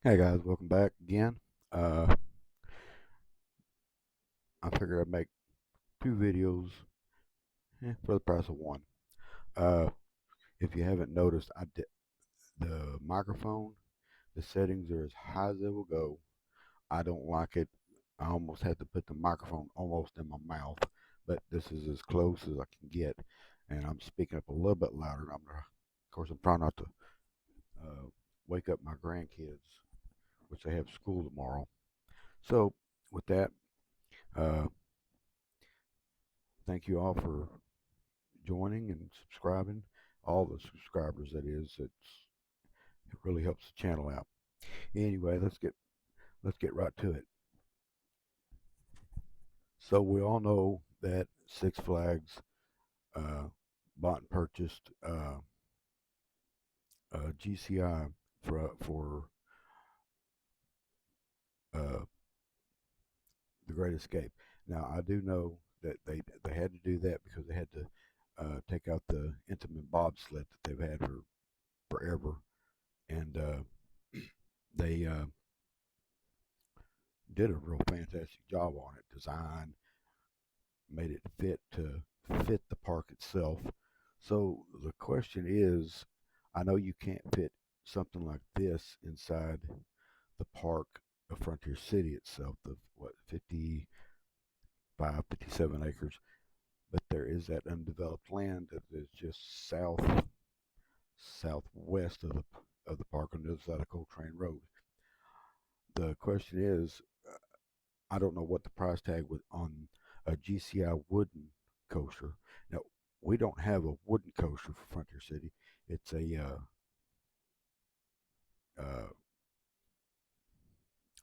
Hey guys, welcome back again. Uh, I figured I'd make two videos for the price of one. Uh, if you haven't noticed, I did the microphone. The settings are as high as they will go. I don't like it. I almost had to put the microphone almost in my mouth, but this is as close as I can get, and I'm speaking up a little bit louder. Of course, I'm trying not to uh, wake up my grandkids, which they have school tomorrow. So, with that, uh, thank you all for joining and subscribing. All the subscribers, that is. It really helps the channel out. Anyway, let's get right to it. So we all know that Six Flags uh, bought and purchased GCI for uh, the Great Escape. Now I do know that they had to do that because they had to take out the Intamin bobsled that they've had for forever, and they did a real fantastic job on it. Design made it fit the park itself. So the question is, I know you can't fit something like this inside the park of Frontier City itself, the what 55, 57 acres, but there is that undeveloped land that is just southwest of the park on the other side of Coltrane Road. The question is, I don't know what the price tag was on a GCI wooden coaster. Now, we don't have a wooden coaster for Frontier City. It's uh,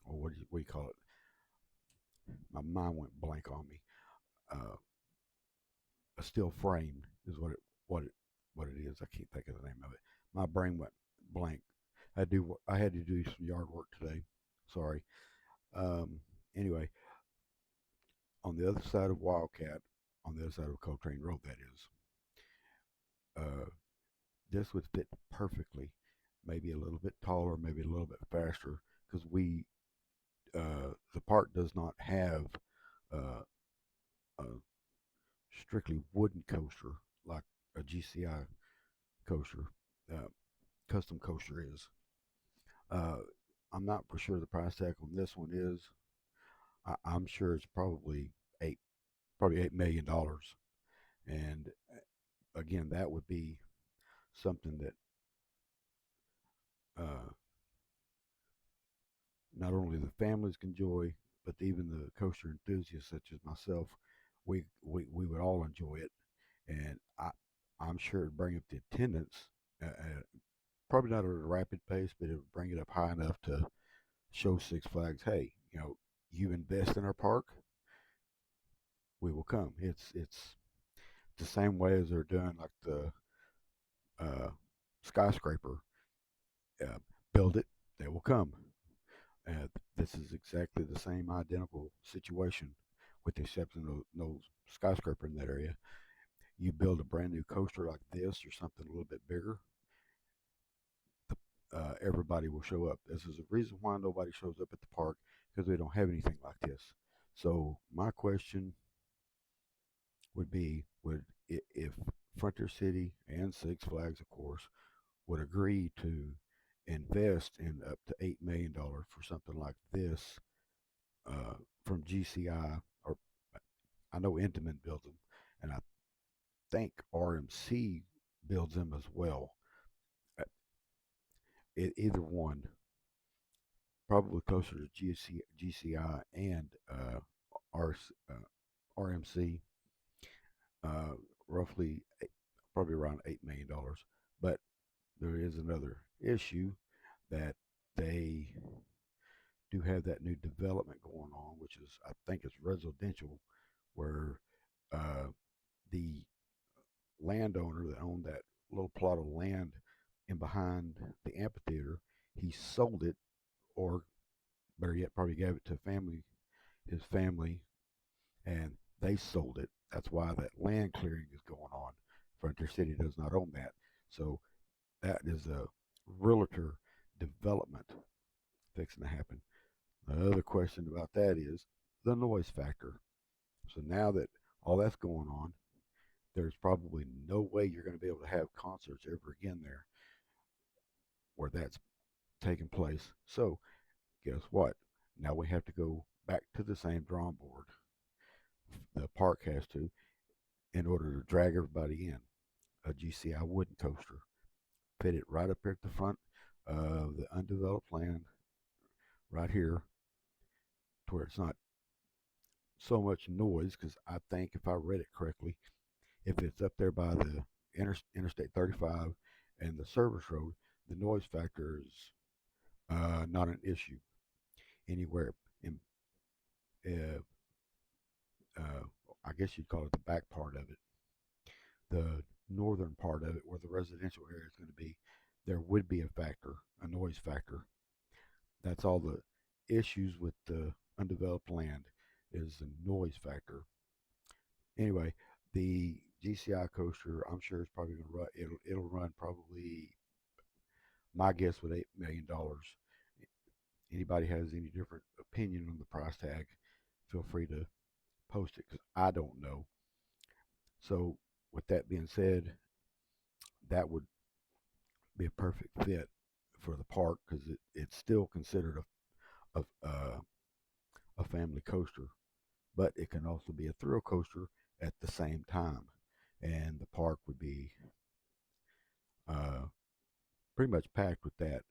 what do you call it? My mind went blank on me. Uh, a steel frame is what it what it is. I can't think of the name of it. My brain went blank. I had to do some yard work today. Sorry. Um, anyway, on the other side of Wildcat, on the other side of Coltrane Road, that is. Uh, this would fit perfectly. Maybe a little bit taller, maybe a little bit faster, because the park does not have uh, a strictly wooden coaster like a GCI coaster, uh, custom coaster is. Uh, I'm not for sure the price tag on this one is. I'm sure it's probably $8 million, and again, that would be something that uh, not only the families can enjoy, but even the coaster enthusiasts such as myself, we would all enjoy it, and I'm sure it'd bring up the attendance. Probably not at a rapid pace, but it would bring it up high enough to show Six Flags, hey, you invest in our park, we will come. It's the same way as they're doing like the uh, skyscraper. Uh, Build it, they will come. This is exactly the same identical situation, with the exception of no skyscraper in that area. You build a brand new coaster like this or something a little bit bigger, everybody will show up. This is the reason why nobody shows up at the park, because we don't have anything like this. So my question would be, if Frontier City and Six Flags, of course, would agree to invest in up to $8 million for something like this from GCI, or I know Intamin builds them, and I think RMC builds them as well. Uh, Either one, probably closer to GCI and R, RMC, uh, roughly probably around $8 million. But there is another issue that they do have that new development going on, which is, I think it's residential, where uh, the landowner that owned that little plot of land in behind the amphitheater, he sold it, or better yet, probably gave it to his family, and they sold it. That's why that land clearing is going on. Frontier City does not own that. So that is a realtor development fixing to happen. The other question about that is the noise factor. So now that all that's going on, there's probably no way you're going to be able to have concerts ever again there where that's taking place. So guess what? Now we have to go back to the same drawing board. The park has to, in order to drag everybody in, a GCI wooden coaster. Fit it right up here at the front of the undeveloped land, right here, to where it's not so much noise. Because I think if I read it correctly, if it's up there by the Interstate 35 and the service road, the noise factor is not an issue anywhere in, uh, uh, I guess you'd call it the back part of it, the northern part of it, where the residential area is going to be. There would be a factor, a noise factor. That's all the issues with the undeveloped land is the noise factor. Anyway, the GCI coaster, I'm sure it's probably going to run. It'll run probably, my guess, with $8 million. Anybody has any different opinion on the price tag, feel free to post it because I don't know. So, with that being said, that would be a perfect fit for the park because it's still considered a family coaster, but it can also be a thrill coaster at the same time. And the park would be uh, pretty much packed with that,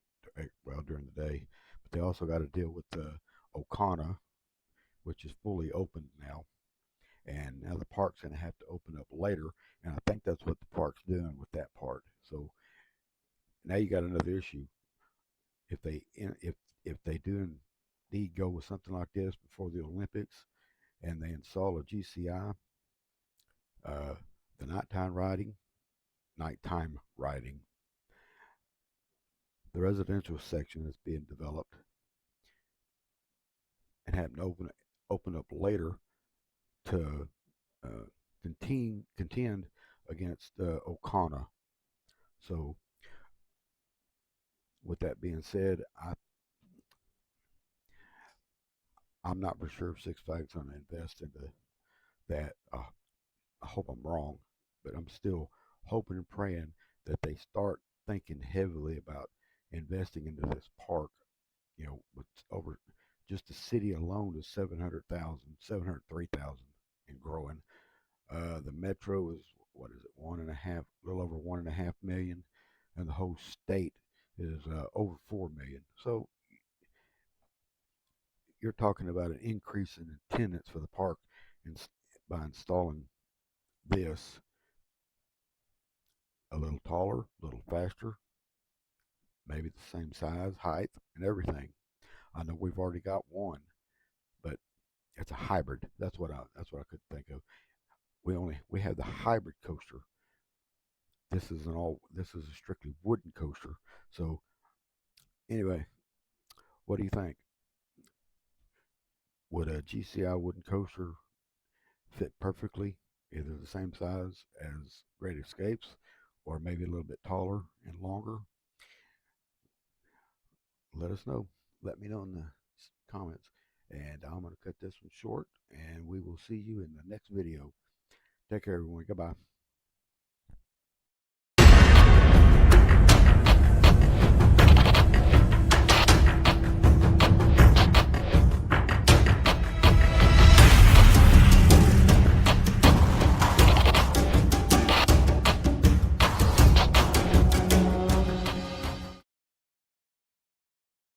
well, during the day. But they also got to deal with the Okana, which is fully open now. And now the park's going to have to open up later. And I think that's what the park's doing with that part. So now you got another issue. If they if they do indeed go with something like this before the Olympics, and they install a GCI, uh, the nighttime riding, the residential section is being developed and having to open up later to uh, contend against Okana. So, with that being said, I'm not for sure if Six Flags going to invest into that. I hope I'm wrong, but I'm still hoping and praying that they start thinking heavily about investing into this park. With over just the city alone is 700,000, 703,000, and growing. The metro is, what is it, one and a half, a little over 1.5 million, and the whole state is over 4 million. So you're talking about an increase in attendance for the park, and by installing this a little taller, a little faster, maybe the same size, height, and everything. I know we've already got one, but it's a hybrid. That's what I could think of. We have the hybrid coaster. This is a strictly wooden coaster. So anyway, what do you think? Would a GCI wooden coaster fit perfectly, either the same size as Great Escapes, or maybe a little bit taller and longer? Let us know. Let me know in the comments. And I'm going to cut this one short, and we will see you in the next video. Take care, everyone. Goodbye.